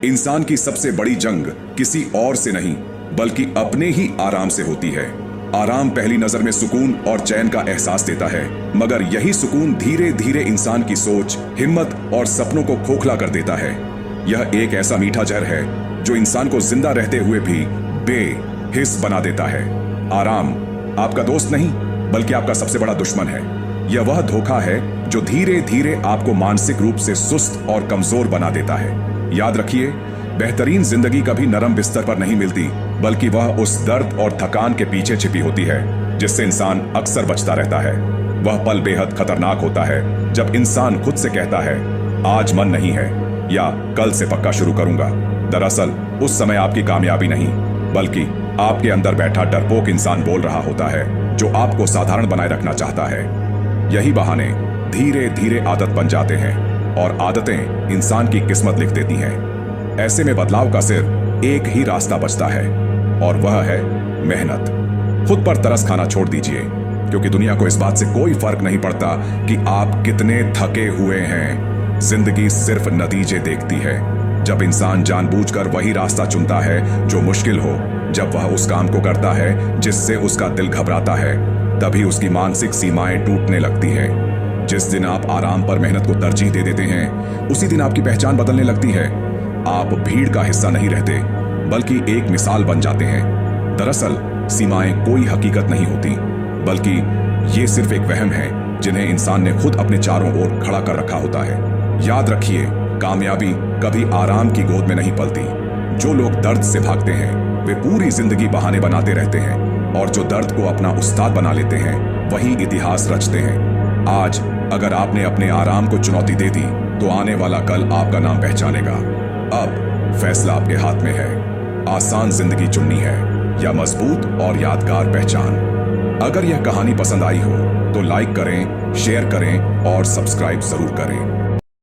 इंसान की सबसे बड़ी जंग किसी और से नहीं बल्कि अपने ही आराम से होती है। आराम पहली नजर में सुकून और चैन का एहसास देता है, मगर यही सुकून धीरे धीरे इंसान की सोच, हिम्मत और सपनों को खोखला कर देता है। यह एक ऐसा मीठा जहर है जो इंसान को जिंदा रहते हुए भी बेहिस बना देता है। आराम आपका दोस्त नहीं बल्कि आपका सबसे बड़ा दुश्मन है। यह वह धोखा है जो धीरे धीरे आपको मानसिक रूप से सुस्त और कमजोर बना देता है। याद रखिए, बेहतरीन जिंदगी कभी नरम बिस्तर पर नहीं मिलती, बल्कि वह उस दर्द और थकान के पीछे छिपी होती है जिससे इंसान अक्सर बचता रहता है। वह पल बेहद खतरनाक होता है जब इंसान खुद से कहता है आज मन नहीं है या कल से पक्का शुरू करूंगा। दरअसल उस समय आपकी कामयाबी नहीं बल्कि आपके अंदर बैठा डरपोक इंसान बोल रहा होता है जो आपको साधारण बनाए रखना चाहता है। यही बहाने धीरे धीरे आदत बन जाते हैं और आदतें इंसान की किस्मत लिख देती हैं। ऐसे में बदलाव का सिर्फ एक ही रास्ता बचता है और वह है मेहनत। खुद पर तरस खाना छोड़ दीजिए, क्योंकि दुनिया को इस बात से कोई फर्क नहीं पड़ता कि आप कितने थके हुए हैं। जिंदगी सिर्फ नतीजे देखती है। जब इंसान जानबूझकर वही रास्ता चुनता है जो मुश्किल हो, जब वह उस काम को करता है जिससे उसका दिल घबराता है, तभी उसकी मानसिक सीमाएं टूटने लगती हैं। जिस दिन आप आराम पर मेहनत को तरजीह दे देते हैं, उसी दिन आपकी पहचान बदलने लगती है। आप भीड़ का हिस्सा नहीं रहते बल्कि एक मिसाल बन जाते हैं। दरअसल सीमाएं कोई हकीकत नहीं होती, बल्कि ये सिर्फ एक वहम है जिन्हें इंसान ने खुद अपने चारों ओर खड़ा कर रखा होता है। याद रखिए, कामयाबी कभी आराम की गोद में नहीं पलती। जो लोग दर्द से भागते हैं वे पूरी जिंदगी बहाने बनाते रहते हैं, और जो दर्द को अपना उस्ताद बना लेते हैं वही इतिहास रचते हैं। आज अगर आपने अपने आराम को चुनौती दे दी तो आने वाला कल आपका नाम पहचानेगा। अब फैसला आपके हाथ में है, आसान जिंदगी चुननी है या मजबूत और यादगार पहचान। अगर यह कहानी पसंद आई हो तो लाइक करें, शेयर करें और सब्सक्राइब जरूर करें।